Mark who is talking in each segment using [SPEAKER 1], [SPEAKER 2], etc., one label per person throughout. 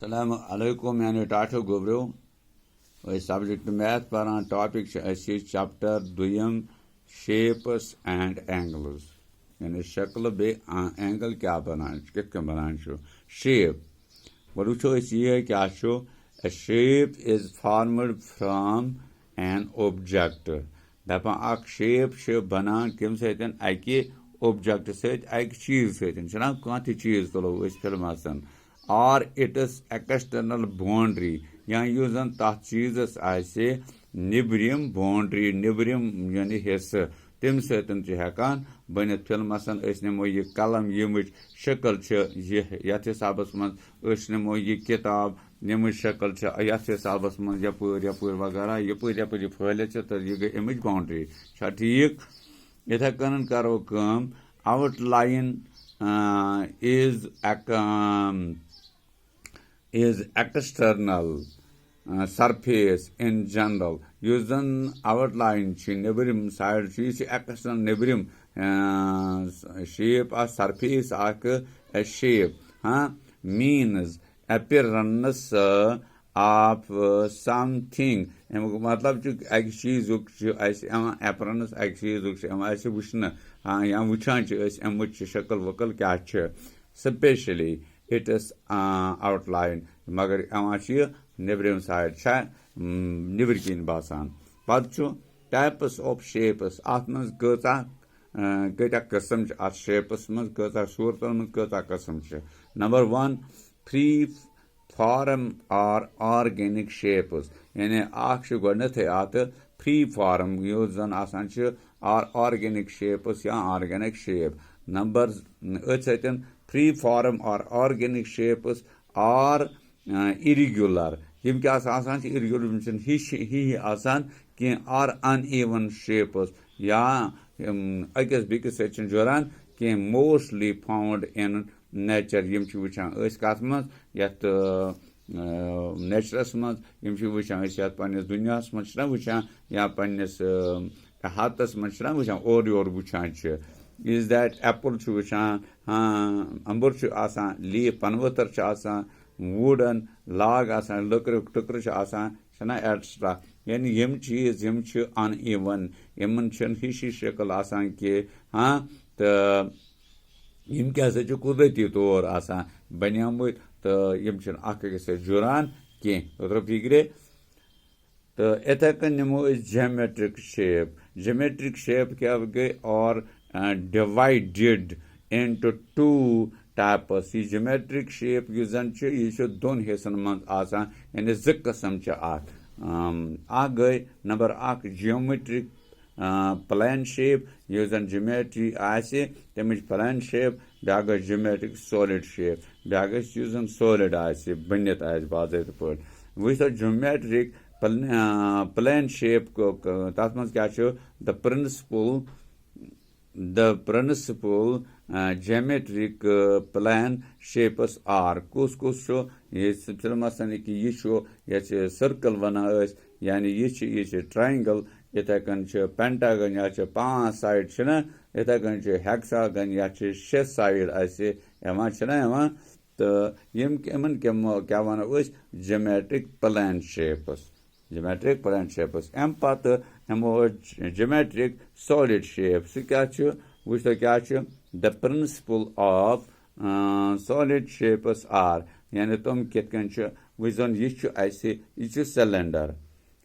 [SPEAKER 1] Assalamu alaikum yani Tato Gobro. Subject math paran topic chapter duyam shapes and angles. Yani shakl be angle kya banan kitkan banan shu shape. What ucho is here kya shu a shape is formed from an object. Dapa ak shape banan kim setan aki object set ak cheese setan. Chana kwanti cheese tolo is filmasan. Or it is external boundary या you जन तथ चीजस आसे निबरिम boundary निबरिम यानी हिस्से तम सतन हेकान बनित फिल्मसन नमो यह कलम यम शक्ल यथ हिसाबस मज नमो यह किताब यम शक्ल यथ हिसाबस मज यपर यपर वगैरह यपर यपर यह फैलित तो यह गई अमिच बाउंड्री ठीक इथे कन करो कम outline is external surface in general. Using outline nebrim side external nebrim shape or surface a shape means appearance of something. मतलब एक चीज appearance एक चीज वुचन या वुचान अमुच शक्ल वकल क्या specially it is outline मगर यह निबरम साइड निबर किन बासान पे टाइप्स ऑफ शेप्स अत मज कता कस्म अत शेप्स मज कता सूरतन मज कता कस्म नंबर 1 फ्री फॉर्म और ऑर्गेनिक शेप्स यानी गए अत फ्री फॉर्म युस जन ऑर्गेनिक शेप्स या ऑर्गेनिक शेप नंबर अत free form or organic shapes are irregular. Yim क्या आसान irregular मिशन ही आसान कि are uneven shapes या अकस बिकस सेक्शन जुरान कि mostly found in nature यम च वुचान कत मज यत नेचरस मज यम च वुचान यत पन्नस दुनियास मज वुचान या पन्नस हाथस मज वुचान और योर वुचान is that apple वुचान अंबुर लीफ पनवतर वुडन लाग लकर टुकर छना एट्सट्रा यानी यम चीज यम अनइवन यमन हिश शक्ल कि तो यम क्या कुदरती तौर बनियामुत तो यम अक जुरान कह फिक्रे तो इथे कन नमो ज्योमेट्रिक शेप क्या गई और divided into two types. This geometric shape is दोन हिस्सन मज आसान यानी ज कस्म गई number geometric plane shape yes geometry तमिच plane shape ब्या गई geometric solid shape ब्या गई solid बनित बाज़ाब्त पे वो geometric plane shape तथ मज क्या the principal geometric plane shapes are kus ये मसन कि यह सर्कल वन यानी यह ट्रायंगल इथे कन पेंटागन या 5 साइड इथे कन हेक्सागन या 6 साइड तो यमन क्या वन geometric plane shapes अम पे हमो geometric solid shapes क्या the principle of solid shapes are यानी तुम कितकन वुन यह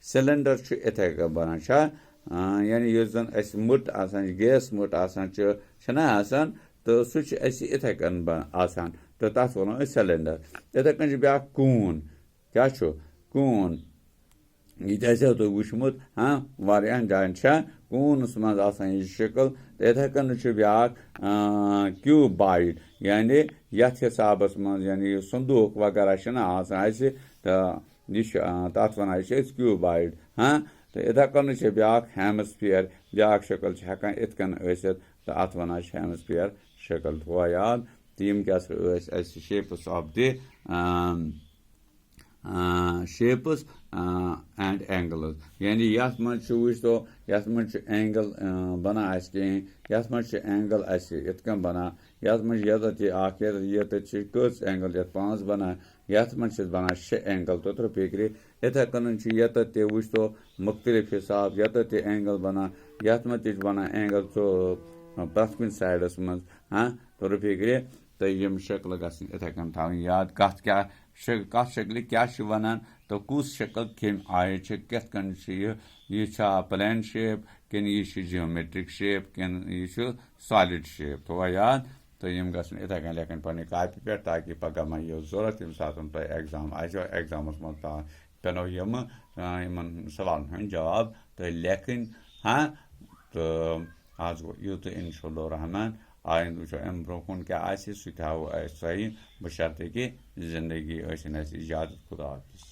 [SPEAKER 1] सिलेंडर इथे बना यानी यस जन मुट गैस मुट तो सह इथे कन तो तथ वो सिलेंडर इथे कन ब्या कून क्या कून यह तुम वुचमुत वारियान जान कूनस मज यह शक्ल तो इथे कन ब्या क्यूबाइड यानी यथ हिसाबस मज यानी संदूक वगैरह तो यह तथ वन क्यूबाइड तो इथे कन ब्या हेमस्फीयर ब्या शक्ल हेकान इतकन तो अत वन हेमस्फीयर शक्ल थो याद तो यम क्या shapes of the shapes and angles यानी यथ मज वुच तो यथ मज एंगल बना कहें यथ मज एंगल इतकन बना यथ मज ये कस एंगल ये 5 बना यथ मन बनान 6 एंगल तो फिक्र इथे कन यत वुच तो मुख्तलिफ हिसाब यत एंगल बनान यथ मत बनान एंगल प्रथ कुन साइडस मज हाँ तो फिक्र तो यम शक्ल गसन इथे कन थवन याद कत क्या कत शक्ल क्या वनान तो कुस शक्ल कम आय कथ कन यह प्लान शेप किन यह जियोमेट्रिक शेप किन यह सॉलिड शेप थोड़ा याद तो यम गसन इथे कन लेखन पे कापी पे ताकि पगह मा यह जरूरत यम सात एग्जाम एग्जामस मज पेनो यम सवालन हंद जवाब तो लेखन हाँ तो आज गो यूत इंशाअल्लाह रहमान आइंद वो अम ब्रो कुन क्या सह थो सही बशर्ते कि जिंदगी इजाजत खुदा हाफिज।